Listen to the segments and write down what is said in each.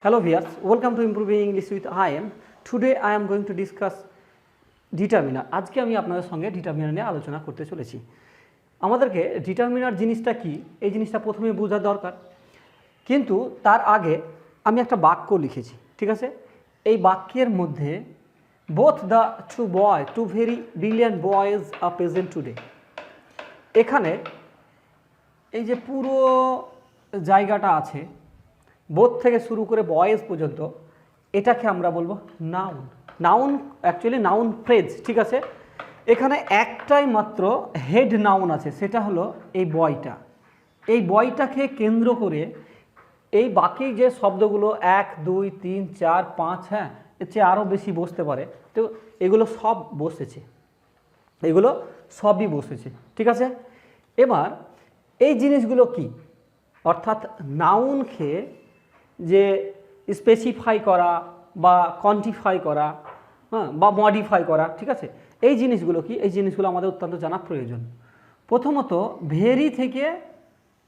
Hello viewers, welcome to Improving English with IM. Today I am going to discuss determiner. আজকে আমি আপনাদের সঙ্গে determiner নিয়ে আলোচনা করতে চলেছি। আমাদেরকে ডিটারমিনার জিনিসটা কি এই জিনিসটা প্রথমে বোঝা দরকার, কিন্তু তার আগে আমি একটা বাক্য লিখেছি, ঠিক আছে? এই বাক্যের মধ্যে both the two very brilliant boys are present today। এখানে এই যে পুরো জায়গাটা আছে, বোথ থেকে শুরু করে বয়েজ পর্যন্ত, এটাকে আমরা বলবো noun. Noun actually noun phrase, ঠিক আছে? এখানে একটাই মাত্র হেড নাউন আছে, সেটা হলো এই বয়টা। এই বয়টাকে কেন্দ্র করে এই বাকি যে শব্দগুলো 1 2 3 4 5, হ্যাঁ, এর চেয়ে আরও বেশি বসতে পারে, তো এগুলো সব বসেছে, এগুলো সবই বসেছে, ঠিক আছে? এবার এই জিনিসগুলো কি, অর্থাৎ নাউনকে যে স্পেসিফাই করা বা কোয়ান্টিফাই করা, হ্যাঁ, বা মডিফাই করা, ঠিক আছে? এই জিনিসগুলো কি, এই জিনিসগুলো আমাদের অত্যন্ত জানা প্রয়োজন। প্রথমত ভেরি থেকে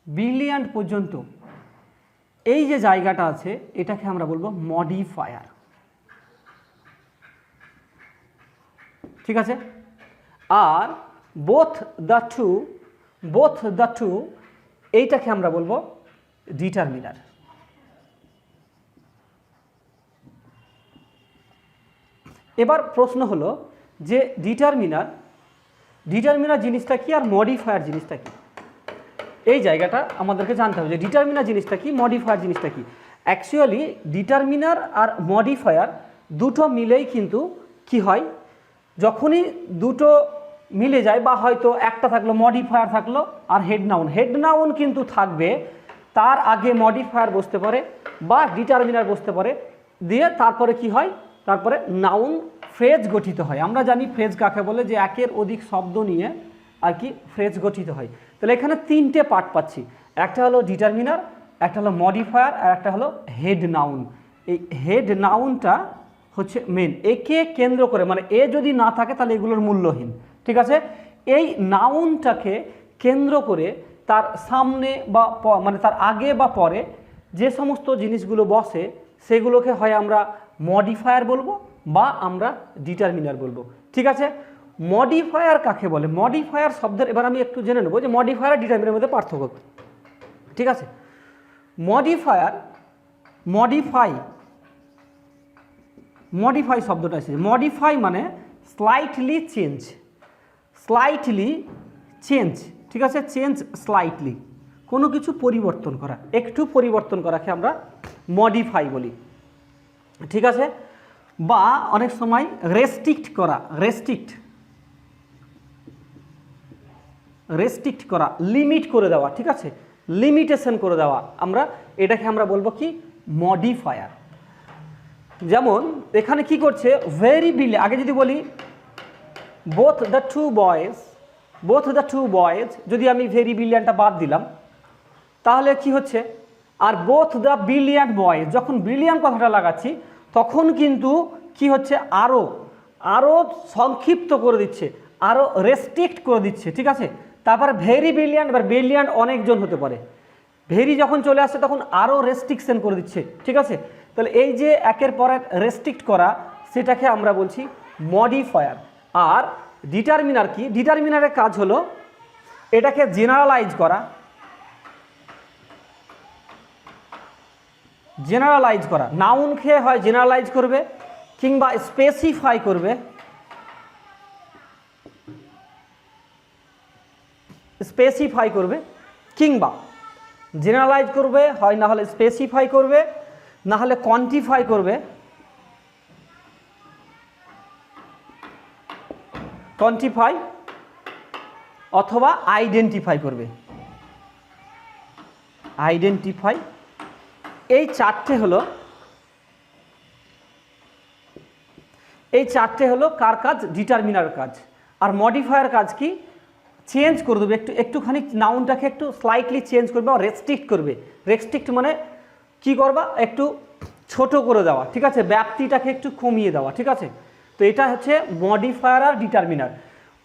ব্রিলিয়ান্ট পর্যন্ত এই যে জায়গাটা আছে, এটাকে আমরা বলবো মডিফায়ার, ঠিক আছে? আর বোথ দ্য টু এইটাকে আমরা বলবো ডিটারমিনার। এবার প্রশ্ন হলো যে ডিটারমিনার জিনিসটা কি আর মডিফায়ার জিনিসটা কি, এই জায়গাটা আমাদেরকে জানতে হবে যে ডিটারমিনার জিনিসটা কি, মডিফায়ার জিনিসটা কি। অ্যাকচুয়ালি ডিটারমিনার আর মডিফায়ার দুটো মিলেই কিন্তু কি হয়, যখনই দুটো মিলে যায়, বা হয়তো একটা থাকলো মডিফায়ার থাকলো আর হেড নাউন কিন্তু থাকবে, তার আগে মডিফায়ার বসতে পারে বা ডিটারমিনার বসতে পারে, দিয়ে তারপরে কি হয়, তারপরে নাউন ফ্রেজ গঠিত হয়। আমরা জানি ফ্রেজ কাকে বলে, যে একের অধিক শব্দ নিয়ে আর কি ফ্রেজ গঠিত হয়। তাহলে এখানে তিনটে পার্ট পাচ্ছি, একটা হলো ডিটারমিনার, একটা হলো মডিফায়ার, আর একটা হলো হেড নাউন। এই হেড নাউনটা হচ্ছে মেন, একে কেন্দ্র করে, মানে এ যদি না থাকে তাহলে এগুলোর মূল্যহীন, ঠিক আছে? এই নাউনটাকে কেন্দ্র করে তার সামনে বা মানে তার আগে বা পরে যে সমস্ত জিনিসগুলো বসে, সেগুলোকে হয় আমরা মডিফায়ার বলবো বা আমরা ডিটারমিনার বলবো, ঠিক আছে? মডিফায়ার কাকে বলে? মডিফায়ার শব্দের এবার আমি একটু জেনে নেবো যে মডিফায়ার আর ডিটারমিনারের মধ্যে পার্থক্য, ঠিক আছে? মডিফাই শব্দটা এসেছে, মডিফাই মানে স্লাইটলি চেঞ্জ, ঠিক আছে? চেঞ্জ স্লাইটলি, কোনো কিছু পরিবর্তন করা, একটু পরিবর্তন করাকে আমরা মডিফাই বলি, ঠিক আছে? বা অনেক সময় রেস্ট্রিক্ট করা, লিমিট করে দেওয়া, ঠিক আছে? লিমিটেশন করে দেওয়া, এটাকে আমরা বলবো কি মডিফায়ার। যেমন এখানে কি করছে, ভেরি ব্রিলিয়ান্ট, আগে যদি বলি বোথ দ্য টু বয়েজ, যদি আমি ভেরি ব্রিলিয়ান্টটা বাদ দিলাম, তাহলে কি হচ্ছে, আর বোথ দ্য ব্রিলিয়ান্ট বয়েজ, যখন ব্রিলিয়ান্ট কথাটা লাগাচ্ছি তখন কিন্তু কি হচ্ছে, আরও সংক্ষিপ্ত করে দিচ্ছে, আরও রেস্ট্রিক্ট করে দিচ্ছে, ঠিক আছে? তারপরে ভেরি ব্রিলিয়ান্ট, এবার ব্রিলিয়ান্ট অনেকজন হতে পারে, ভেরি যখন চলে আসছে তখন আরও রেস্ট্রিকশন করে দিচ্ছে, ঠিক আছে? তাহলে এই যে একের পর এক রেস্ট্রিক্ট করা, সেটাকে আমরা বলছি মডিফায়ার। আর ডিটারমিনার কি, ডিটারমিনারের কাজ হলো এটাকে জেনারেলাইজ করা, নাউনকে হয় জেনারেলাইজ করবে কিংবা স্পেসিফাই করবে, কিংবা জেনারেলাইজ করবে, হয় না হলে স্পেসিফাই করবে, না হলে কোয়ান্টিফাই করবে, অথবা আইডেন্টিফাই করবে। এই চারটে হলো কার কাজ, ডিটারমিনার কাজ। আর মডিফায়ার কাজ কি, চেঞ্জ করে দেবে, একটুখানি নাউনটাকে একটু স্লাইটলি চেঞ্জ করবে বা রেস্ট্রিক্ট করবে। রেস্ট্রিক্ট মানে কি করবা, একটু ছোট করে দেওয়া, ঠিক আছে? ব্যাপ্তিটাকে একটু কমিয়ে দেওয়া, ঠিক আছে? তো এটা হচ্ছে মডিফায়ার আর ডিটারমিনার।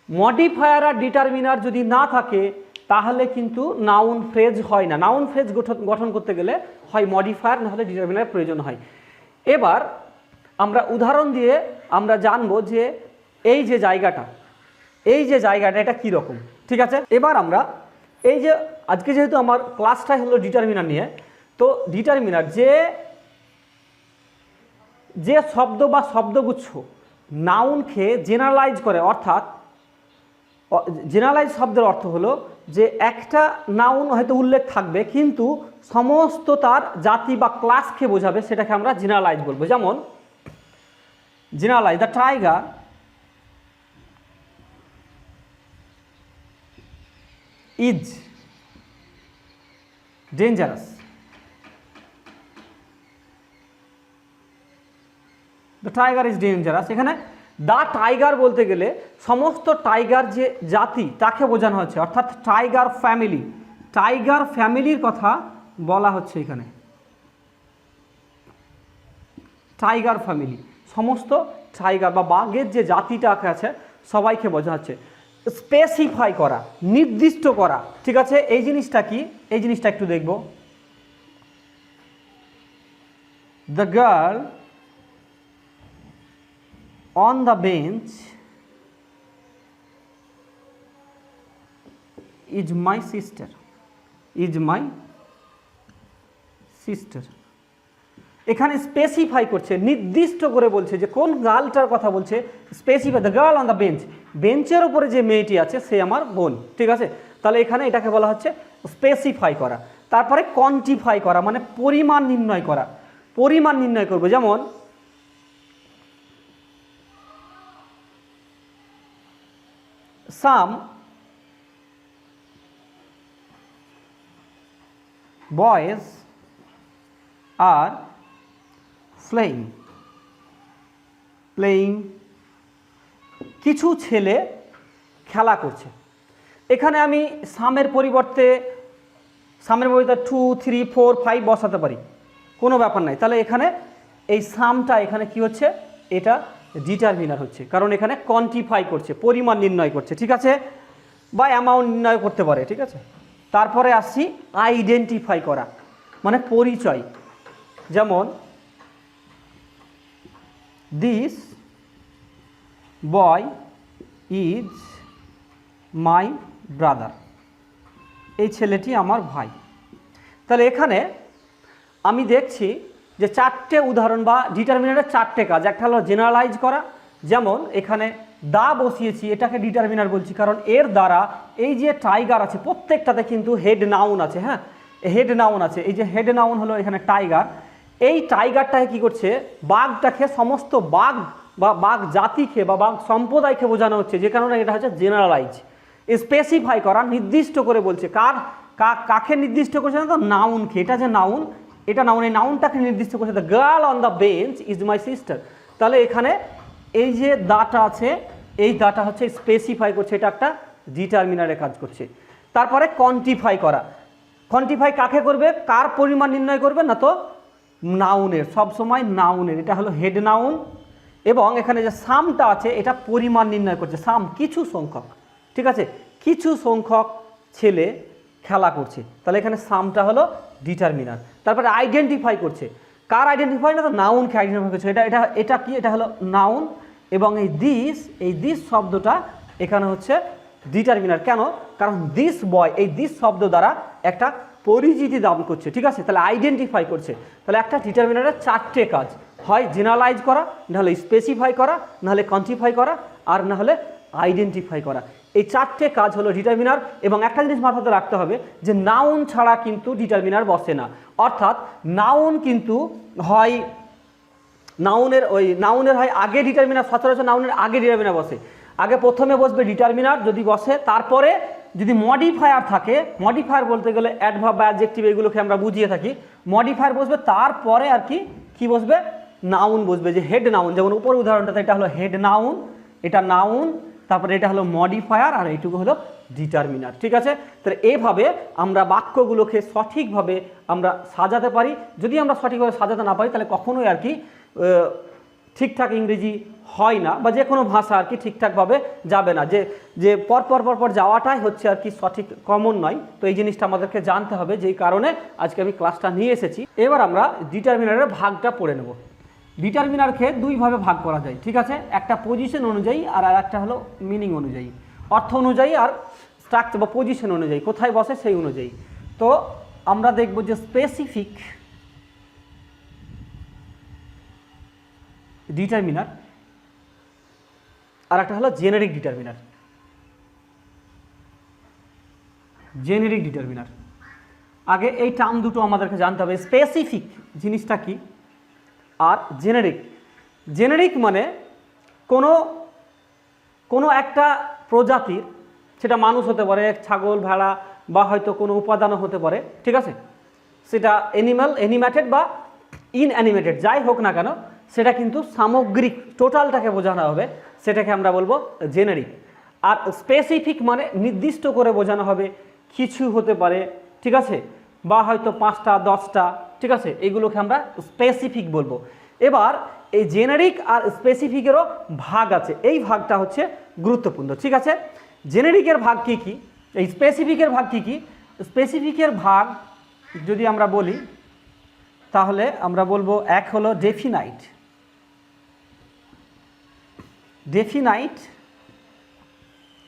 মডিফায়ার আর ডিটারমিনার যদি না থাকে তাহলে কিন্তু নাউন ফ্রেজ হয় না। নাউন ফ্রেজ গঠন করতে গেলে হয় মডিফায়ার না হলে ডিটারমিনার প্রয়োজন হয়। এবার আমরা উদাহরণ দিয়ে আমরা জানবো যে এই যে জায়গাটা এটা কি রকম, ঠিক আছে। এবার আমরা এই যে আজকে যেহেতু আমার ক্লাসটাই হলো ডিটারমিনার নিয়ে, তো ডিটারমিনার যে শব্দ বা শব্দগুচ্ছ নাউনকে জেনারেলাইজ করে, অর্থাৎ জেনারেলাইজ শব্দের অর্থ হলো যে একটা নাউন হয়তো উল্লেখ থাকবে কিন্তু সমস্ত তার জাতি বা ক্লাসকে বোঝাবে, সেটাকে আমরা জেনারেলাইজ বলবো। যেমন generalise, the tiger is dangerous. The tiger is dangerous, এখানে দ্য টাইগার বলতে গেলে সমস্ত টাইগার যে জাতি তাকে বোঝানো হচ্ছে, অর্থাৎ টাইগার ফ্যামিলির কথা বলা হচ্ছে এখানে। টাইগার ফ্যামিলি, সমস্ত টাইগার বা বাঘের যে জাতিটা আছে সবাইকে বোঝাচ্ছে। স্পেসিফাই করা, নির্দিষ্ট করা, ঠিক আছে। এই জিনিসটা কি, এই জিনিসটা একটু দেখব। The girl on the bench is my sister, এখানে স্পেসিফাই করছে, নির্দিষ্ট করে বলছে যে কোন গার্লটার কথা বলছে। Specify, the girl on the bench, বেঞ্চের উপরে যে মেয়েটি আছে সে আমার বোন, ঠিক আছে। তাহলে এখানে এটাকে বলা হচ্ছে স্পেসিফাই করা। তারপরে কোয়ান্টিফাই করা, মানে পরিমাণ নির্ণয় করা, পরিমাণ নির্ণয় করবো। যেমন some boys are playing, কিছু ছেলে খেলা করছে। এখানে আমি সামের পরিবর্তে 2, 3, 4, 5 বসাতে পারি, কোনো ব্যাপার নাই। তাহলে এখানে এই সামটা এখানে কি হচ্ছে, এটা ডিটারমিনার হচ্ছে, কারণ এখানে কোয়ান্টিফাই করছে, পরিমাণ নির্ণয় করছে, ঠিক আছে, বা অ্যামাউন্ট নির্ণয় করতে পারে, ঠিক আছে। তারপরে আসছি আইডেন্টিফাই করা, মানে পরিচয়। যেমন this boy is my brother, এই ছেলেটি আমার ভাই। তাহলে এখানে আমি দেখছি যে 4টে উদাহরণ বা ডিটারমিনারের 4টে কাজ। একটা হলো জেনারেলাইজ করা, যেমন এখানে দা বসিয়েছি, এটাকে ডিটারমিনার বলছি কারণ এর দ্বারা এই যে টাইগার আছে প্রত্যেকটাতে কিন্তু হেড নাউন আছে। হ্যাঁ, হেড নাউন আছে। এই যে হেড নাউন হলো এখানে টাইগার, এই টাইগারটাকে কি করছে, বাঘটাকে, সমস্ত বাঘ বা বাঘ জাতিকে বা বাঘ সম্প্রদায়কে বোঝানো হচ্ছে, যে কারণে এটা হচ্ছে জেনারেলাইজ। স্পেসিফাই করা, নির্দিষ্ট করে বলছে, কাকে নির্দিষ্ট করছে না, তো নাউনকে। এটা যে নাউন, এটা নাউন, এই নাউনটাকে নির্দিষ্ট করছে। The girl on the bench is my sister. তাহলে এখানে এই যে দাটা আছে, এই দাটা হচ্ছে স্পেসিফাই করছে, এটা একটা ডিটারমিনারে কাজ করছে। তারপরে কোয়ান্টিফাই করা, কোয়ান্টিফাই কাকে করবে, কার পরিমাণ নির্ণয় করবে, না তো নাউনের, সবসময় নাউনের। এটা হলো হেড নাউন। এবং এখানে যে সামটা আছে এটা পরিমাণ নির্ণয় করছে, সাম কিছু সংখ্যক, ঠিক আছে, কিছু সংখ্যক ছেলে খেলা করছে। তাহলে এখানে সামটা হলো ডিটারমিনার। তারপরে আইডেন্টিফাই করছে, কার আইডেন্টিফাই, না তো নাউনকে আইডেন্টিফাই করছে। এটা কি, এটা হলো নাউন। এবং এই দিস শব্দটা এখানে হচ্ছে ডিটারমিনার। কেন, কারণ দিস বয়, এই দিস শব্দ দ্বারা একটা পরিচিতি দান করছে, ঠিক আছে। তাহলে আইডেন্টিফাই করছে। তাহলে একটা ডিটারমিনারের 4টে কাজ, হয় জেনারেলাইজ করা, নাহলে স্পেসিফাই করা, নাহলে কোয়ান্টিফাই করা, আর না হলে আইডেন্টিফাই করা। এই 4টে কাজ হলো ডিটারমিনার। এবং একটা জিনিস মাথাতে রাখতে হবে যে নাউন ছাড়া কিন্তু ডিটারমিনার বসে না। অর্থাৎ নাউন কিন্তু হয় নাউনের হয় আগে ডিটারমিনার, সচরাচর নাউনের আগে ডিটারমিনার বসে। আগে প্রথমে বসবে ডিটারমিনার, যদি বসে, তারপরে যদি মডিফায়ার থাকে, মডিফায়ার বলতে গেলে অ্যাডভার্ব বা অ্যাডজেক্টিভ এগুলোকে আমরা বুঝিয়ে থাকি, মডিফায়ার বসবে, তারপরে আর কি বসবে, নাউন বসবে, যে হেড নাউন। যেমন উপর উদাহরণটাতে এটা হলো হেড নাউন, এটা নাউন, তারপরে এটা হলো মডিফায়ার, আর এইটুকু হলো ডিটারমিনার, ঠিক আছে। তাহলে এইভাবে আমরা বাক্যগুলোকে সঠিকভাবে আমরা সাজাতে পারি। যদি আমরা সঠিকভাবে সাজাতে না পারি তাহলে কখনোই আর কি ঠিকঠাক ইংরেজি হয় না, বা যে কোনো ভাষা আর কি ঠিকঠাকভাবে যাবে না, যে পর যাওয়াটাই হচ্ছে আর কি সঠিক, কমন নয়। তো এই জিনিসটা আমাদেরকে জানতে হবে, যেই কারণে আজকে আমি ক্লাসটা নিয়ে এসেছি। এবার আমরা ডিটারমিনারের ভাগটা পড়ে নেব। ডিটারমিনারকে দুইভাবে ভাগ করা যায়, ঠিক আছে, একটা পজিশন অনুযায়ী আর একটা হলো মিনিং অনুযায়ী, অর্থ অনুযায়ী আর স্ট্রাকচার বা পজিশন অনুযায়ী, কোথায় বসে সেই অনুযায়ী। তো আমরা দেখব যে স্পেসিফিক ডিটারমিনার আর একটা হলো জেনেরিক ডিটারমিনার। জেনেরিক ডিটারমিনার, আগে এই টার্ম দুটো আমাদেরকে জানতে হবে। স্পেসিফিক জিনিসটা কি আর জেনেরিক। জেনেরিক মানে কোনো একটা প্রজাতির, সেটা মানুষ হতে পারে, ছাগল, ভেড়া, বা হয়তো কোনো উপাদানও হতে পারে, ঠিক আছে, সেটা অ্যানিমেটেড বা ইনঅ্যানিমেটেড যাই হোক না কেন, সেটা কিন্তু সামগ্রিক টোটালটাকে বোঝানো হবে, সেটাকে আমরা বলবো জেনেরিক। আর স্পেসিফিক মানে নির্দিষ্ট করে বোঝানো হবে, কিছু হতে পারে, ঠিক আছে, বা হয়তো 5টা 10টা, ঠিক আছে, এইগুলোকে আমরা স্পেসিফিক বলবো। এবার এই জেনেরিক আর স্পেসিফিকেরও ভাগ আছে, এই ভাগটা হচ্ছে গুরুত্বপূর্ণ, ঠিক আছে। জেনেরিকের ভাগ কি কি, এই স্পেসিফিকের ভাগ কি কি। স্পেসিফিকের ভাগ যদি আমরা বলি তাহলে আমরা বলবো, এক হলো ডেফিনাইট,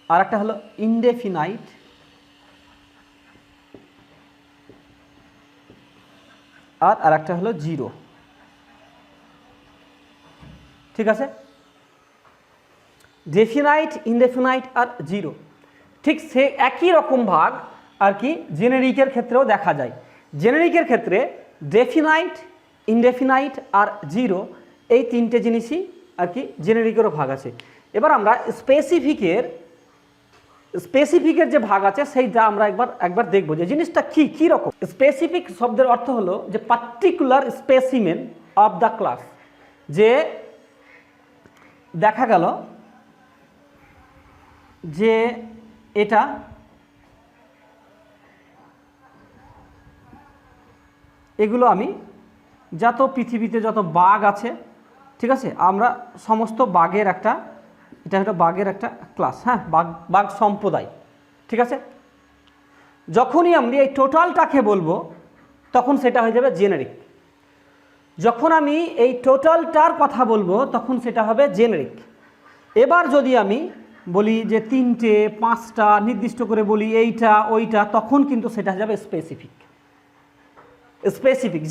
আর একটা হলো ইনডেফিনাইট, আর একটা হলো জিরো, ঠিক আছে। ডেফিনাইট, ইনডেফিনাইট আর জিরো, ঠিক সে একই রকম ভাগ আর কি জেনেরিকের ক্ষেত্রেও দেখা যায়। জেনেরিকের ক্ষেত্রে ডেফিনাইট, ইনডেফিনাইট আর জিরো, এই তিনটে জিনিসই আর কি জেনেরিকেরও ভাগ আছে। এবার আমরা স্পেসিফিকের যে ভাগ আছে সেইটা আমরা একবার দেখব যে জিনিসটা কি রকম। স্পেসিফিক শব্দের অর্থ হলো যে particular specimen of the class, যে দেখা গেল যে এটা এগুলো আমি যত পৃথিবীতে যত বাঘ আছে, ঠিক আছে, আমরা সমস্ত বাঘের একটা, এটা একটা বাঘের একটা ক্লাস, হ্যাঁ, বাঘ সম্প্রদায়, ঠিক আছে। যখনই আমি এই টোটালটাকে বলবো তখন সেটা হয়ে যাবে জেনেরিক। যখন আমি এই টোটালটার কথা বলবো তখন সেটা হবে জেনেরিক। এবার যদি আমি বলি যে 3টে 5টা নির্দিষ্ট করে বলি এইটা ওইটা, তখন কিন্তু সেটা হয়ে যাবে স্পেসিফিক।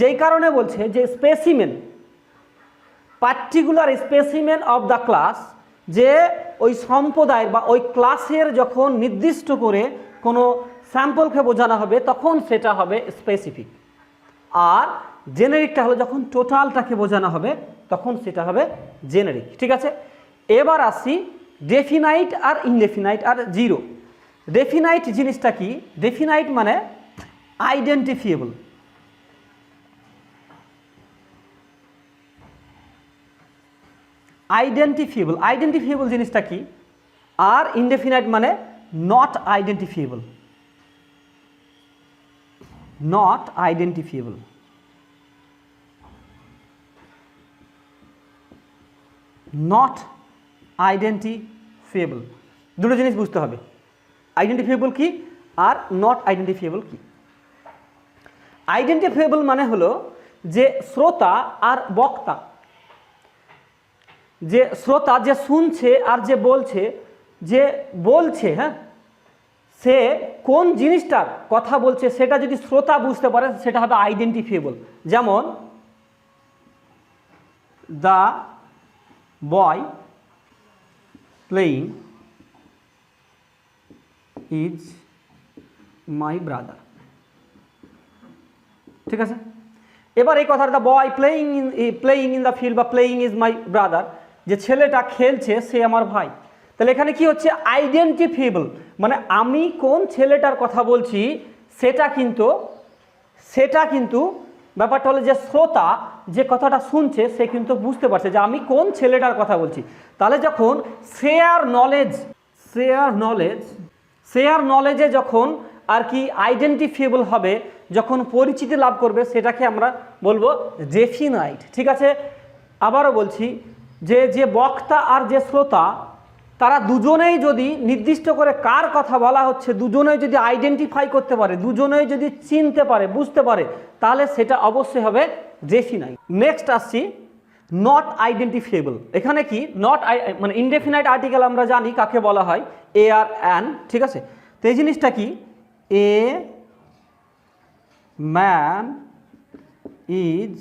যেই কারণে বলছে যে specimen, particular specimen of the class, যে ওই সম্প্রদায়ের বা ওই ক্লাসের যখন নির্দিষ্ট করে কোনো স্যাম্পলকে বোঝানো হবে তখন সেটা হবে স্পেসিফিক। আর জেনেরিকটা হলো যখন টোটালটাকে বোঝানো হবে তখন সেটা হবে জেনেরিক, ঠিক আছে। এবার আসি ডেফিনাইট আর ইনডেফিনাইট আর জিরো। ডেফিনাইট জিনিসটা কি? ডেফিনাইট মানে আইডেন্টিফিয়েবল। আইডেন্টিফিয়েবল জিনিসটা কি? আর ইনডেফিনাইট মানে নট আইডেন্টিফিয়েবল। নট আইডেন্টিফিয়েবল। নট আইডেন্টিফিয়েবল, দুটো জিনিস বুঝতে হবে, আইডেন্টিফিয়েবল কি আর নট আইডেন্টিফিয়েবল কি। আইডেন্টিফিয়েবল মানে হলো যে শ্রোতা আর বক্তা, যে শ্রোতা যে শুনছে আর যে বলছে, হ্যাঁ, সে কোন জিনিসটার কথা বলছে সেটা যদি শ্রোতা বুঝতে পারে সেটা হবে আইডেন্টিফিয়েবল। যেমন the boy playing is my brother, ঠিক আছে। এবার এই কথাটা the boy playing in the field বা প্লেয়িং ইজ মাই ব্রাদার, যে ছেলেটা খেলছে সে আমার ভাই। তাহলে এখানে কি হচ্ছে? আইডেন্টিফিয়েবল, মানে আমি কোন ছেলেটার কথা বলছি সেটা কিন্তু ব্যাপারটা হলো যে শ্রোতা যে কথাটা শুনছে সে কিন্তু বুঝতে পারছে যে আমি কোন ছেলেটার কথা বলছি। তাহলে যখন শেয়ার নলেজে যখন আর কি আইডেন্টিফিয়েবল হবে, যখন পরিচিতি লাভ করবে, সেটাকে আমরা বলবো ডেফিনাইট, ঠিক আছে। আবারও বলছি, যে যে বক্তা আর যে শ্রোতা তারা দুজনেই যদি নির্দিষ্ট করে কার কথা বলা হচ্ছে দুজনেই যদি আইডেন্টিফাই করতে পারে, দুজনেই যদি চিনতে পারে, বুঝতে পারে, তাহলে সেটা অবশ্যই হবে ডেফিনাইট। নেক্সট আসছি নট আইডেন্টিফিয়েবল। এখানে কি নট মানে ইনডেফিনাইট আর্টিকেল আমরা জানি কাকে বলা হয়, এ আর অ্যান, ঠিক আছে। তো এই জিনিসটা কি, a man is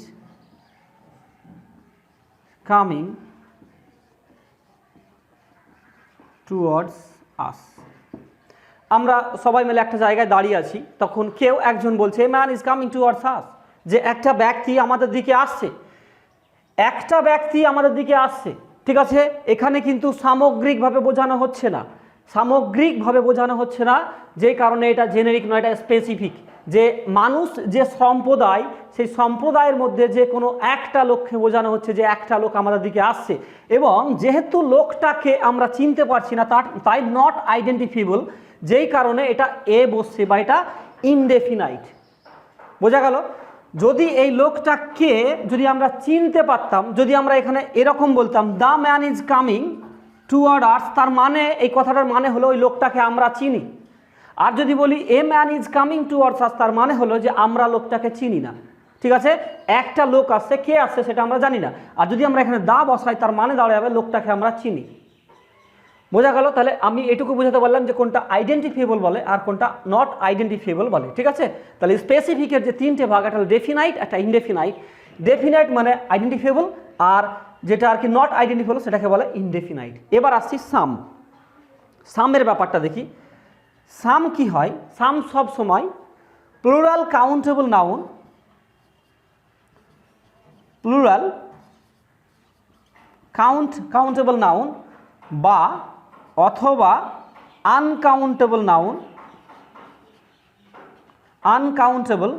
coming towards us. আমরা সবাই মিলে একটা জায়গায় দাঁড়িয়ে আছি, তখন কেউ একজন বলছে a man is coming towards us, যে একটা ব্যক্তি আমাদের দিকে আসছে, একটা ব্যক্তি আমাদের দিকে আসছে, ঠিক আছে। এখানে কিন্তু সামগ্রিকভাবে বোঝানো হচ্ছে না, সামগ্রিকভাবে বোঝানো হচ্ছে না, যে কারণে এটা জেনেরিক নয়, এটা স্পেসিফিক। যে মানুষ যে সম্প্রদায়, সেই সম্প্রদায়ের মধ্যে যে কোনো একটা লোককে বোঝানো হচ্ছে যে একটা লোক আমাদের দিকে আসছে, এবং যেহেতু লোকটাকে আমরা চিনতে পারছি না তাই নট আইডেন্টিফিয়েবল, যেই কারণে এটা এ বসছে বা এটা ইনডেফিনাইট। বোঝা গেল? যদি এই লোকটাকে যদি আমরা চিনতে পারতাম, যদি আমরা এখানে এরকম বলতাম the man is coming toward us, তার মানে এই কথাটার মানে হলো ওই লোকটাকে আমরা চিনি। আর যদি বলি a man is coming towards us, তার মানে হলো যে আমরা লোকটাকে চিনি না, ঠিক আছে। একটা লোক আসছে, কে আসছে সেটা আমরা জানি না। আর যদি আমরা এখানে দা বসাই, তার মানে দাঁড়াবে লোকটাকে আমরা চিনি। বোঝা গেল? তাহলে আমি এটুকু বোঝাতে পারলাম যে কোনটা আইডেন্টিফিয়েবল বলে আর কোনটা নট আইডেন্টিফিয়েবল বলে, ঠিক আছে। তাহলে স্পেসিফিকের যে তিনটে ভাগ, একটা হলো ডেফিনাইট, একটা ইনডেফিনাইট। ডেফিনাইট মানে আইডেন্টিফিয়েবল, আর যেটা আর কি নট আইডেন্টিফিয়েবল সেটাকে বলে ইনডেফিনাইট। এবার আসছি সাম। সামের ব্যাপারটা দেখি। সাম কি হয়? সাম সব সময় plural countable noun, plural countable noun বা অথবা আনকাউন্টেবল নাউন, আনকাউন্টেবল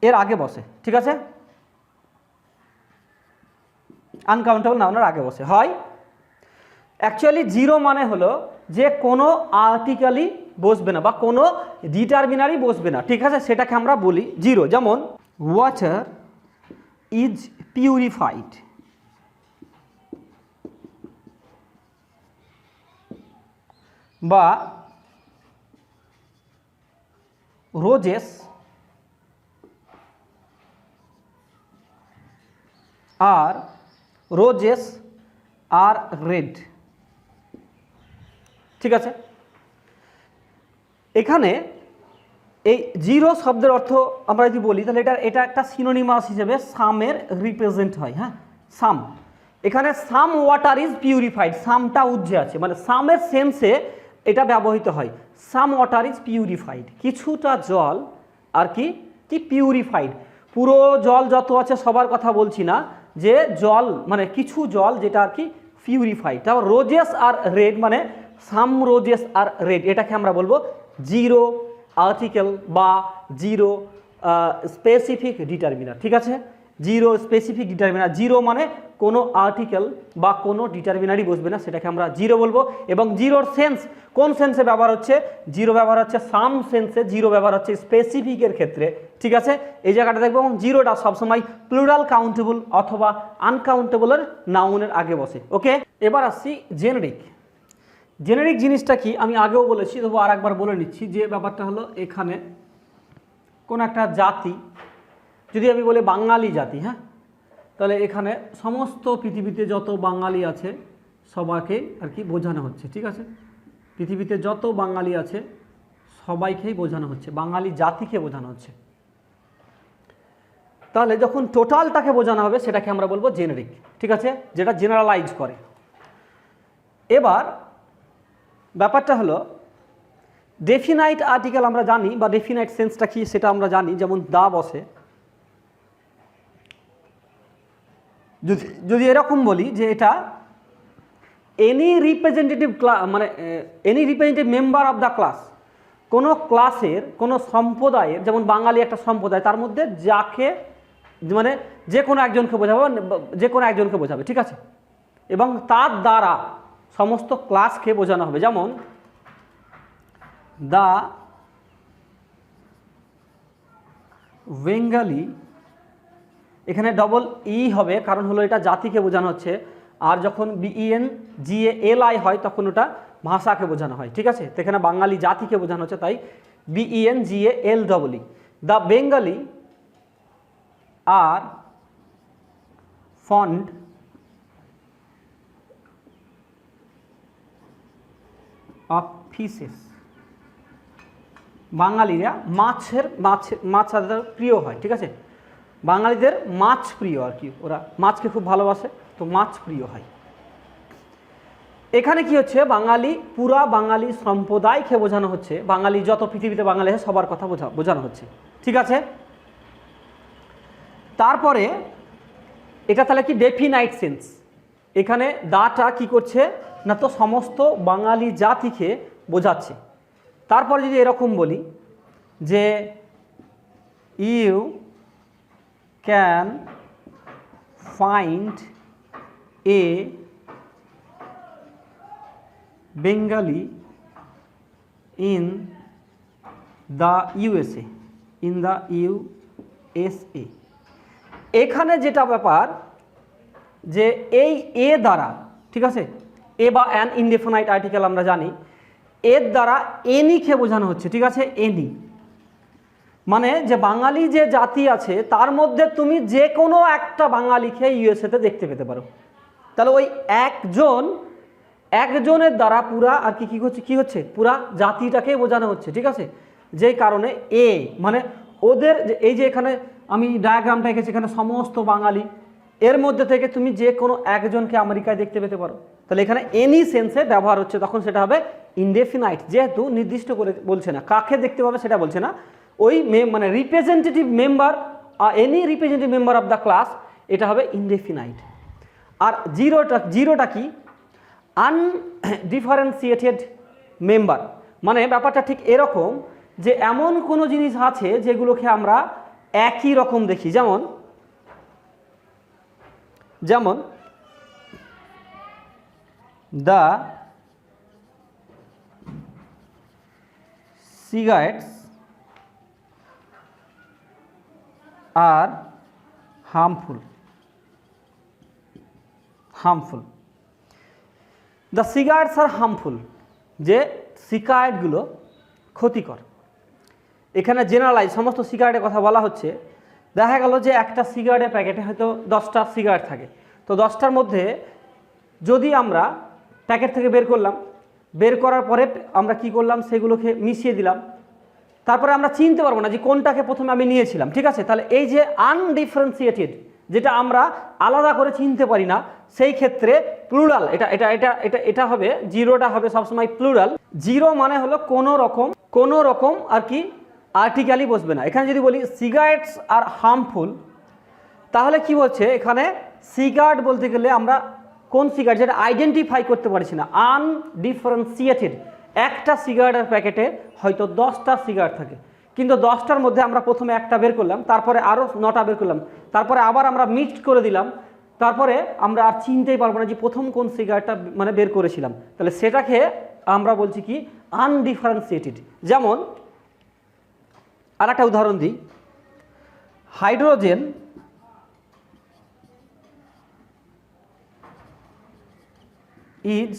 এর আগে বসে, ঠিক আছে। আনকাউন্টেবল নাউনের আগে বসে হয়। অ্যাকচুয়ালি জিরো মানে হলো যে কোনো আর্টিকেলই বসবে না বা কোনো ডিটারমিনারই বসবে না, ঠিক আছে, সেটাকে আমরা বলি জিরো। যেমন ওয়াটার ইজ পিউরিফাইড, বা রোজেস আর রেড, ঠিক আছে। এখানে এই জিরো শব্দের অর্থ আমরা যদি বলি তাহলে এটা একটা সিনোনিমাস হিসেবে সামের রিপ্রেজেন্ট হয়। হ্যাঁ, সাম, এখানে সাম ওয়াটার ইজ পিউরিফাইড, সামটা উজ্জে আছে, মানে সামের সেন্সে এটা ব্যবহৃত হয়। সাম ওয়াটার ইজ পিউরিফাইড, কিছুটা জল আর কি পিউরিফাইড। পুরো জল যত আছে সবার কথা বলছি না, যে জল মানে কিছু জল যেটা আর কি পিউরিফাইড। তারপর রোজেস আর রেড মানে সাম রোজেস আর রেড, এটাকে আমরা বলবো জিরো আর্টিকেল বা জিরো স্পেসিফিক ডিটারমিনার, ঠিক আছে। জিরো স্পেসিফিক ডিটারমিনার, জিরো মানে কোনো আর্টিকেল বা কোনো ডিটারমিনারই বসবে না, সেটাকে আমরা জিরো বলবো। এবং জিরোর সেন্স কোন সেন্সে ব্যবহার হচ্ছে? জিরো ব্যবহার হচ্ছে সাম সেন্সে, জিরো ব্যবহার হচ্ছে স্পেসিফিকের ক্ষেত্রে, ঠিক আছে। এই জায়গাটা দেখবো। এবং জিরোটা সবসময় প্লুরাল কাউন্টেবল অথবা আনকাউন্টেবলের নাউনের আগে বসে। ওকে, এবার আসছি জেনেরিক। জেনেরিক জিনিসটা কি আমি আগেও বলেছি, তবু আর একবার বলে নিচ্ছি। যে ব্যাপারটা হলো এখানে কোন একটা জাতি, যদি আমি বলি বাঙালি জাতি, হ্যাঁ, তাহলে এখানে সমস্ত পৃথিবীতে যত বাঙালি আছে সবাইকে আর কি বোঝানো হচ্ছে, ঠিক আছে। পৃথিবীতে যত বাঙালি আছে সবাইকেই বোঝানো হচ্ছে, বাঙালি জাতিকে বোঝানো হচ্ছে। তাহলে যখন টোটালটাকে বোঝানো হবে সেটাকে আমরা বলবো জেনেরিক, ঠিক আছে, যেটা জেনারেলাইজ করে। এবার ব্যাপারটা হলো ডেফিনাইট আর্টিকেল আমরা জানি, বা ডেফিনাইট সেন্সটা কি সেটা আমরা জানি। যেমন দা বসে, যদি এরকম বলি যে এটা এনি রিপ্রেজেন্টেটিভ মানে any representative member of the class, কোনো ক্লাসের কোনো সম্প্রদায়ের, যেমন বাঙালি একটা সম্প্রদায়, তার মধ্যে যাকে মানে যে কোনো একজনকে বোঝাবে, ঠিক আছে। এবং তার দ্বারা সমস্ত ক্লাসকে বোঝানো হবে। যেমন দ্য বেঙ্গলি এখানে ডবল ই হবে, কারণ হলো এটা জাতিকে বোঝানো হচ্ছে। আর যখন বিইএন জিএএলআই হয় তখন ওটা ভাষাকে বোঝানো হয়, ঠিক আছে। তো এখানে বাঙালি জাতিকে বোঝানো হচ্ছে, তাই B E N G A L double E. The Bengali are fond of fishes, বাঙালিরা মাছ তাদের প্রিয় হয়, ঠিক আছে। বাঙালিদের মাছ প্রিয় আর কি, ওরা মাছকে খুব ভালোবাসে, তো মাছ প্রিয় হয়। এখানে কি হচ্ছে, পুরা বাঙালি সম্প্রদায়কে বোঝানো হচ্ছে, বাঙালি যত পৃথিবীতে বাঙালি আছে সবার কথা বোঝানো হচ্ছে, ঠিক আছে। তারপরে এটা তাহলে কি ডেফিনাইট সেন্স, এখানে দাটা কি করছে না, তো সমস্ত বাঙালি জাতিকে বোঝাচ্ছে। তারপরে যদি এরকম বলি যে you can find a Bengali in the USA, এখানে যেটা ব্যাপার যে এই এ দ্বারা, ঠিক আছে, এ বা অ্যান ইনডেফিনাইট আর্টিকেল আমরা জানি, এর দ্বারা এনিকে বোঝানো হচ্ছে, ঠিক আছে। এনি মানে যে বাঙালি যে জাতি আছে তার মধ্যে তুমি যে কোনো একটা বাঙালিকে ইউএসএতে দেখতে পেতে পারো। তাহলে ওই একজনের দ্বারা পুরা আর কি হচ্ছে পুরা জাতিটাকে বোঝানো হচ্ছে, ঠিক আছে। যেই কারণে এ মানে ওদের এই যে এখানে আমি ডায়াগ্রামটা এঁকেছি, এখানে সমস্ত বাঙালি, এর মধ্যে থেকে তুমি যে কোনো একজনকে আমেরিকায় দেখতে পেতে পারো। তাহলে এখানে এনি সেন্সে ব্যবহার হচ্ছে, তখন সেটা হবে ইনডেফিনাইট, যেহেতু নির্দিষ্ট করে বলছে না, কাকে দেখতে পাবে সেটা বলছে না, ওই মানে representative member, any representative member of the class, এটা হবে ইনডেফিনাইট। আর জিরোটা কি, আনডিফারেন্সিয়েটেড মেম্বার, মানে ব্যাপারটা ঠিক এরকম যে এমন কোনো জিনিস আছে যেগুলোকে আমরা একই রকম দেখি, যেমন the cigarettes are harmful. The cigarettes are harmful, যে সিগারেটগুলো ক্ষতিকর। এখানে জেনারেলাইজ সমস্ত সিগারেটের কথা বলা হচ্ছে। দেখা গেল যে একটা সিগারেটের প্যাকেটে হয়তো 10টা সিগারেট থাকে, তো 10টার মধ্যে যদি আমরা প্যাকেট থেকে বের করার পরে আমরা কি করলাম, সেগুলোকে মিশিয়ে দিলাম, তারপরে আমরা চিনতে পারবো না যে কোনটাকে প্রথমে আমি নিয়েছিলাম, ঠিক আছে। তাহলে এই যে আনডিফারেন্সিয়েটেড, যেটা আমরা আলাদা করে চিনতে পারি না, সেই ক্ষেত্রে প্লুরাল, এটা হবে, জিরোটা হবে সবসময় প্লুরাল। জিরো মানে হলো কোনো রকম আর কি আর্টিকেলই বসবে না। এখানে যদি বলি সিগারেটস আর হার্মফুল, তাহলে কি হচ্ছে, এখানে সিগারেট বলতে গেলে আমরা কোন সিগারেট যেটা আইডেন্টিফাই করতে পারছি না, আনডিফারেন্সিয়েটেড। একটা সিগারেটের প্যাকেটে হয়তো 10টা সিগারেট থাকে, কিন্তু 10টার মধ্যে আমরা প্রথমে একটা বের করলাম, তারপরে আরও 9টা বের করলাম, তারপরে আবার আমরা মিক্সড করে দিলাম, তারপরে আমরা আর চিনতেই পারবো না যে প্রথম কোন সিগারেটটা মানে বের করেছিলাম। তাহলে সেটাকে আমরা বলছি কি আনডিফারেন্সিয়েটেড। যেমন আর একটা উদাহরণ দিই, hydrogen is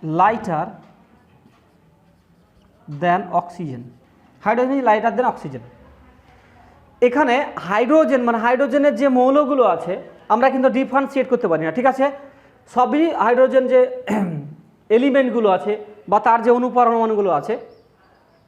lighter than oxygen. Hydrogen is lighter than oxygen. এখানে হাইড্রোজেন মানে হাইড্রোজেনের যে মৌলগুলো আছে আমরা কিন্তু ডিফারেন্সিয়েট করতে পারি না, ঠিক আছে। সবই হাইড্রোজেন যে এলিমেন্টগুলো আছে বা তার যে অনুপরমাণুগুলো আছে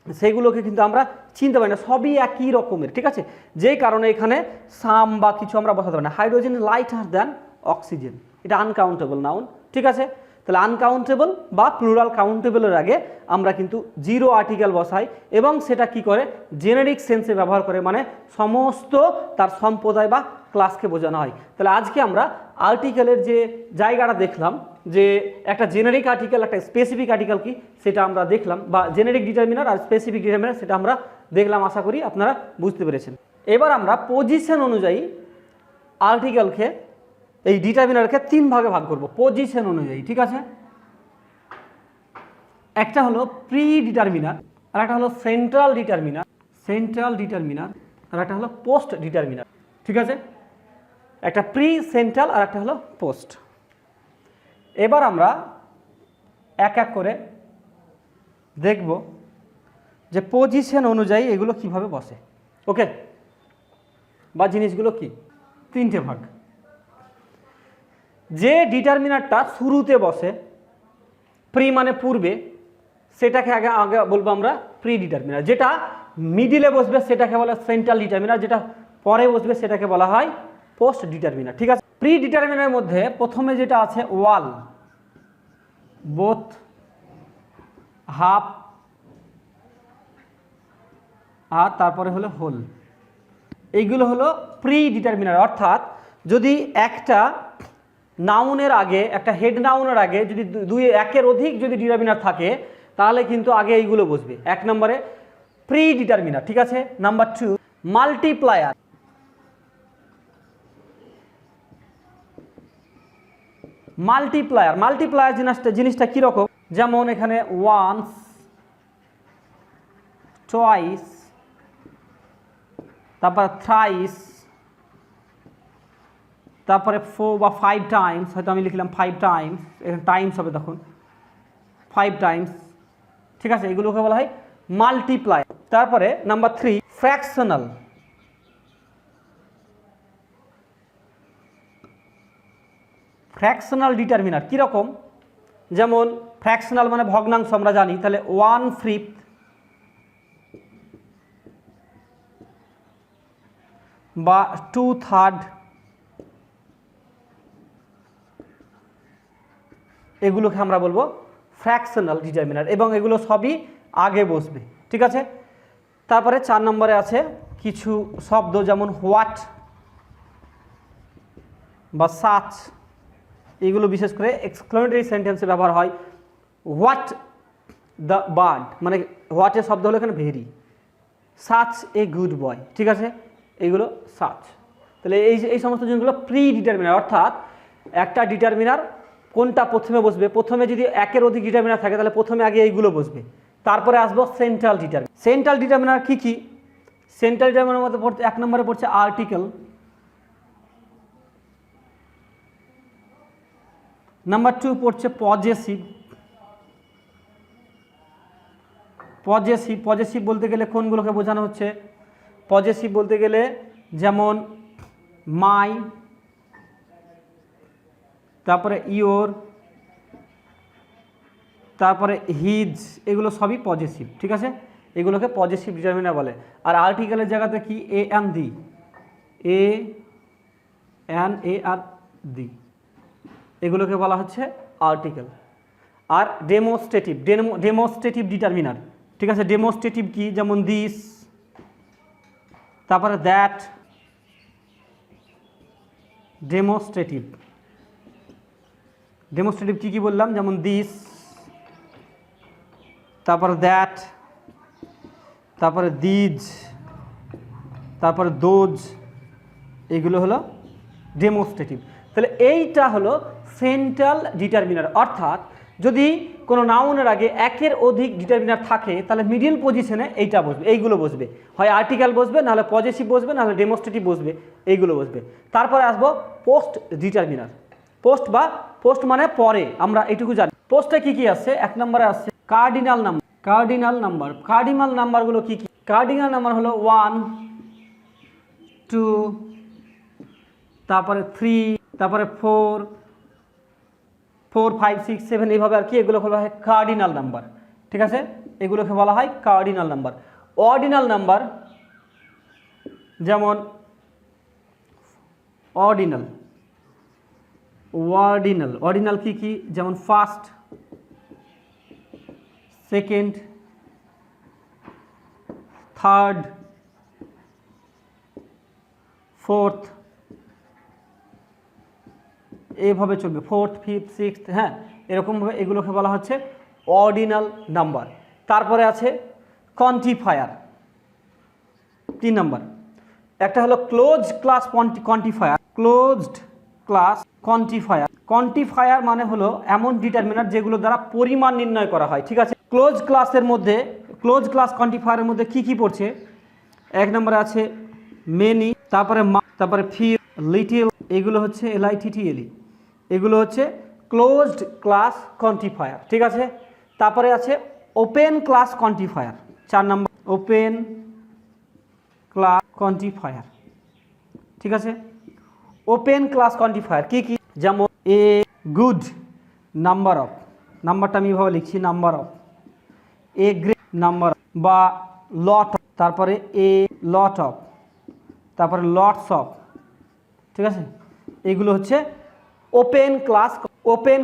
সেইগুলোকে কিন্তু আমরা চিনতে পারি না, সবই একই রকমের, ঠিক আছে। যেই কারণে এখানে সাম বা কিছু আমরা বসাতে পারি না। হাইড্রোজেন লাইটার দেন অক্সিজেন, এটা আনকাউন্টেবল নাউন, ঠিক আছে। তাহলে আনকাউন্টেবল বা প্লুরাল কাউন্টেবলের আগে আমরা কিন্তু জিরো আর্টিকেল বসাই এবং সেটা কি করে জেনেরিক সেন্সে ব্যবহার করে, মানে সমস্ত তার সম্প্রদায় বা ক্লাসকে বোঝানো হয়। তাহলে আজকে আমরা আর্টিকেলের যে জায়গাটা দেখলাম, যে একটা জেনেরিক আর্টিকেল একটা স্পেসিফিক আর্টিকেল কি সেটা আমরা দেখলাম, বা জেনেরিক ডিটারমিনার আর স্পেসিফিক ডিটারমিনার সেটা আমরা দেখলাম। আশা করি আপনারা বুঝতে পেরেছেন। এবার আমরা পজিশন অনুযায়ী আর্টিকেলকে এই ডিটারমিনারকে 3 ভাগে ভাগ করব পজিশন অনুযায়ী, ঠিক আছে। একটা হলো প্রি ডিটারমিনার, আর একটা হলো সেন্ট্রাল ডিটারমিনার, আর একটা হলো পোস্ট ডিটারমিনার। ঠিক আছে, একটা প্রি, সেন্ট্রাল আর একটা হলো পোস্ট। এবার আমরা এক এক করে দেখব যে পজিশন অনুযায়ী এগুলো কিভাবে বসে। ওকে, বা জিনিসগুলো কি, তিনটে ভাগ। যে ডিটারমিনারটা শুরুতে বসে, প্রি মানে পূর্বে, সেটাকে আগে আগে বলবো আমরা প্রি ডিটারমিনার। যেটা মিডিলে বসবে সেটাকে বলা সেন্ট্রাল ডিটারমিনার, যেটা পরে বসবে সেটাকে বলা হয় পোস্ট ডিটারমিনার। ঠিক আছে, প্রি ডিটারমিনারের মধ্যে প্রথমে যেটা আছে ওয়াল, বোথ, হাফ আর তারপরে হলো হোল, এইগুলো হলো প্রি ডিটারমিনার। অর্থাৎ যদি একটা নাউনের আগে, একটা হেড নাউনের আগে যদি একের অধিক যদি ডিটারমিনার থাকে তাহলে কিন্তু আগে এইগুলো বসবে। এক নম্বরে প্রি ডিটারমিনার। ঠিক আছে, নাম্বার 2 মাল্টিপ্লায়ার। মাল্টিপ্লায়ার জিনিসটা কীরকম, যেমন এখানে ওয়ান্স, টুয়াইস, তারপর থ্রাইস, তারপরে 4 বা 5 টাইমস, হয়তো আমি লিখলাম 5 টাইমস, এখানে টাইমস হবে তখন 5 টাইমস। ঠিক আছে, এগুলোকে বলা হয় মাল্টিপ্লায়ার। তারপরে নাম্বার 3 ফ্র্যাকশনাল। ফ্র্যাকশনাল ডিটারমিনার কীরকম, যেমন ফ্র্যাকশনাল মানে ভগ্নাংশ আমরা জানি, তাহলে 1/5 বা 2/3, এগুলোকে আমরা বলবো ফ্র্যাকশনাল ডিটারমিনার, এবং এগুলো সবই আগে বসবে। ঠিক আছে, তারপরে 4 নম্বরে আছে কিছু শব্দ, যেমন হোয়াট বা সাচ, এগুলো বিশেষ করে এক্সক্লেমেটরি সেন্টেন্সে ব্যবহার হয়। হোয়াট দ্য বার্ড, মানে হোয়াটের শব্দ হলো এখানে very, such a good boy. ঠিক আছে, এইগুলো সাচ। তাহলে এই সমস্ত জিনিসগুলো প্রি ডিটারমিনার। অর্থাৎ একটা ডিটারমিনার কোনটা প্রথমে বসবে, প্রথমে যদি একের অধিক ডিটারমিনার থাকে তাহলে প্রথমে আগে এইগুলো বসবে, তারপরে আসবো সেন্ট্রাল ডিটারমিনার। সেন্ট্রাল ডিটারমিনার কি কি, সেন্ট্রাল ডিটারমিনার মধ্যে পড়ছে 1 নম্বরে পড়ছে আর্টিকেল, নাম্বার 2 পড়ছে পজেসিভ। পজেসিভ বলতে গেলে কোনগুলোকে বোঝানো হচ্ছে, পজেসিভ বলতে গেলে যেমন মাই, তারপরে ইওর, তারপরে হিজ, এগুলো সবই পজেসিভ। ঠিক আছে, এগুলোকে পজেসিভ ডিটারমিনার বলে। আর আর্টিকেলের জায়গাতে কি এ অ্যান্ড দি, এ আর দি, এগুলোকে বলা হচ্ছে আর্টিকেল। আর ডেমোস্ট্রেটিভ ডিটারমিনার। ঠিক আছে, ডেমোস্ট্রেটিভ কি, যেমন দিস, তারপরে দ্যাট, ডেমোস্ট্রেটিভ কি কি বললাম, যেমন দিস, তারপরে দ্যাট, তারপরে দিজ, তারপরে দোজ, এগুলো হলো ডেমোস্ট্রেটিভ। তাহলে এইটা হলো সেন্ট্রাল ডিটারমিনার। অর্থাৎ যদি কোনো নাউনের আগে একের অধিক ডিটারমিনার থাকে তাহলে মিডিল পজিশনে এইটা বসবে, এইগুলো বসবে, হয় আর্টিকেল বসবে, নাহলে পজেসিভ বসবে, নাহলে ডেমোস্ট্রেটিভ বসবে, এইগুলো বসবে। তারপরে আসবো পোস্ট ডিটারমিনার। পোস্ট মানে পরে, আমরা এইটুকু জানি। পোস্টে কি কি আছে, 1 নম্বরে আছে কার্ডিনাল নাম্বার। কার্ডিনাল নাম্বারগুলো কি কি, কার্ডিনাল নাম্বার হলো 1, 2, তারপরে 3, তারপরে 4, 5, 6, 7, এইভাবে আর কি, এগুলোকে বলা হয় কার্ডিনাল নাম্বার। ঠিক আছে, এগুলোকে বলা হয় কার্ডিনাল নাম্বার। অর্ডিনাল নাম্বার, যেমন অর্ডিনাল কি কি, যেমন ফার্স্ট, সেকেন্ড, থার্ড, ফোর্থ, এইভাবে চলবে, 4th, 5th, 6th, হ্যাঁ, এরকমভাবে এগুলোকে বলা হচ্ছে অর্ডিনাল নাম্বার। তারপরে আছে কোয়ান্টিফায়ার, 3 নম্বর। একটা হলো ক্লোজড ক্লাস কোয়ান্টিফায়ার। কোয়ান্টিফায়ার মানে হলো এমন ডিটারমিনার যেগুলো দ্বারা পরিমাণ নির্ণয় করা হয়। ঠিক আছে, ক্লোজ ক্লাস কোয়ান্টিফায়ারের মধ্যে কি কি পড়ছে, 1 নম্বরে আছে মেনি, তারপরে তারপরে ফিউ, লিটিল, এগুলো হচ্ছে LITTLE, এগুলো হচ্ছে ক্লোজড ক্লাস কোয়ান্টিফায়ার। ঠিক আছে, তারপরে আছে ওপেন ক্লাস কোয়ান্টিফায়ার, 4 নম্বর ওপেন ক্লাস কোয়ান্টিফায়ার। ঠিক আছে, ওপেন ক্লাস কোয়ান্টিফায়ার কি কি, যেমন এ গুড নাম্বার অফ, নাম্বারটা আমি এভাবে লিখছি, number of, a great number, বা লট, তারপরে এ লট অফ, তারপরে লটস অফ। ঠিক আছে, এগুলো হচ্ছে ওপেন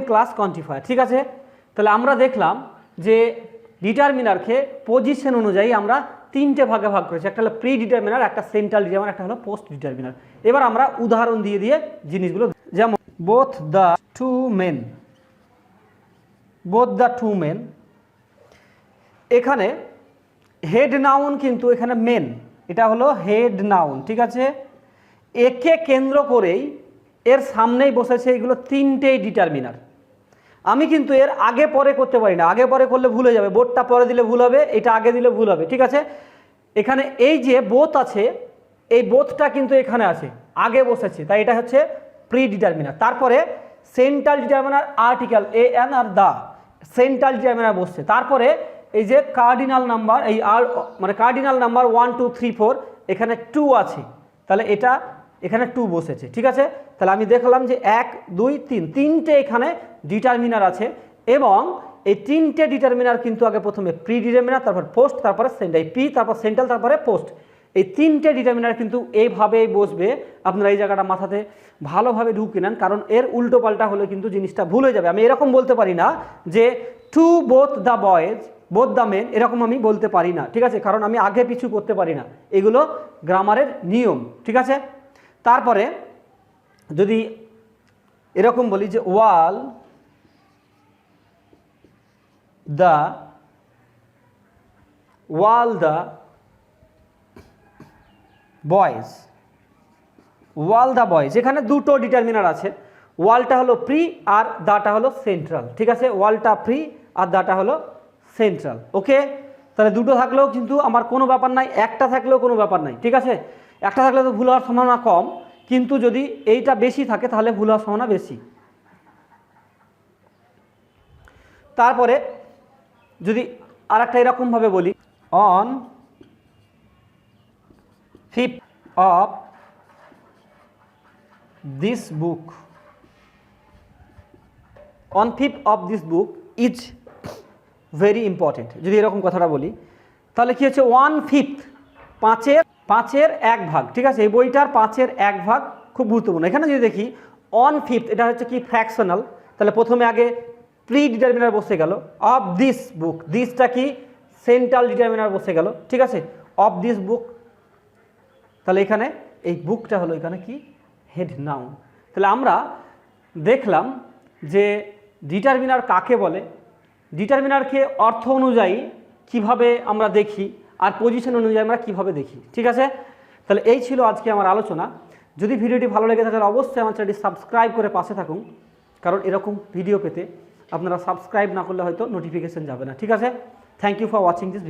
ক্লাস কোয়ান্টিফায়ার। ঠিক আছে, তাহলে আমরা দেখলাম যে ডিটারমিনারকে পজিশন অনুযায়ী আমরা 3টে ভাগে ভাগ করেছি, একটা হলো প্রি ডিটারমিনার, একটা সেন্ট্রাল ডিটারমিনার, একটা হলো পোস্ট ডিটারমিনার। এবার আমরা উদাহরণ দিয়ে দিয়ে জিনিসগুলো, যেমন বোথ দ্য টু মেন, এখানে হেড নাউন কিন্তু এখানে মেন, এটা হলো হেড নাউন। ঠিক আছে, একে কেন্দ্র করেই এর সামনেই বসেছে এগুলো 3টেই ডিটারমিনার। আমি কিন্তু এর আগে পরে করতে পারি না, আগে পরে করলে ভুলে যাবে, বোথটা পরে দিলে ভুল হবে, এটা আগে দিলে ভুল হবে। ঠিক আছে, এখানে এই যে বোথ আছে, এই বোথটা কিন্তু এখানে আছে, আগে বসেছে, তাই এটা হচ্ছে প্রি ডিটারমিনার। তারপরে সেন্ট্রাল ডিটারমিনার আর্টিকেল এন আর দা, সেন্ট্রাল ডিটারমিনার বসছে। তারপরে এই যে কার্ডিনাল নাম্বার, এই আর মানে কার্ডিনাল নাম্বার 1 2 3 4, এখানে 2 আছে, তাহলে এটা এখানে 2 বসেছে। ঠিক আছে, তাহলে আমি দেখলাম যে 1 2 3, 3টে এখানে ডিটারমিনার আছে, এবং এই 3টে ডিটারমিনার কিন্তু আগে প্রথমে প্রি ডিটারমিনার, তারপর পোস্ট, তারপরে সেন্ট্রাল, পি তারপর সেন্ট্রাল, তারপরে পোস্ট। এই 3টে ডিটারমিনার কিন্তু এইভাবেই বসবে। আপনারা এই জায়গাটা মাথাতে ভালোভাবে ঢুকে নেন, কারণ এর উল্টো পাল্টা হলে কিন্তু জিনিসটা ভুলে যাবে। আমি এরকম বলতে পারি না যে to both the boys both the men, এরকম আমি বলতে পারি না। ঠিক আছে, কারণ আমি আগে পিছু করতে পারি না, এগুলো গ্রামারের নিয়ম। ঠিক আছে, তারপরে যদি এরকম বলি যে ওয়াল দ্য বয়েজ, এখানে দুটো ডিটারমিনার আছে, ওয়ালটা হলো প্রি আর দাটা হলো সেন্ট্রাল। ঠিক আছে, ওয়ালটা প্রি আর দাটা হলো সেন্ট্রাল। ওকে, তাহলে দুটো থাকলেও কিন্তু আমার কোনো ব্যাপার নাই, একটা থাকলেও কোনো ব্যাপার নাই। ঠিক আছে, একটা থাকলে তো ভুল হওয়ার সম্ভাবনা কম, কিন্তু যদি এইটা বেশি থাকে তাহলে ভুল হওয়ার সম্ভাবনা বেশি। তারপরে যদি আর একটা এরকমভাবে বলি, on 5th of this book, on 5th of this book is very important, যদি এরকম কথাটা বলি তাহলে কি হচ্ছে 1/5, 5-এর 1 ভাগ। ঠিক আছে, এই বইটার 5-এর 1 ভাগ খুব গুরুত্বপূর্ণ। এখানে যদি দেখি 1/5, এটা হচ্ছে কি ফ্র্যাকশনাল, তাহলে প্রথমে আগে প্রি ডিটারমিনার বসে গেল, অফ দিস বুক, দিসটা কি সেন্ট্রাল ডিটারমিনার বসে গেল। ঠিক আছে, অফ দিস বুক, তাহলে এখানে এই বুকটা হলো এখানে কি হেড নাউন। তাহলে আমরা দেখলাম যে ডিটারমিনার কাকে বলে, ডিটারমিনারকে অর্থ অনুযায়ী কিভাবে আমরা দেখি, আর পজিশন অনুযায়ী আমরা কিভাবে দেখি। ঠিক আছে, তাহলে এই ছিল আজকে আমার আলোচনা। যদি ভিডিওটি ভালো লেগে থাকে তাহলে অবশ্যই আমার চ্যানেলটি সাবস্ক্রাইব করে পাশে থাকুন, কারণ এরকম ভিডিও পেতে আপনারা সাবস্ক্রাইব না করলে হয়তো নোটিফিকেশন যাবে না। ঠিক আছে, thank you for watching this video.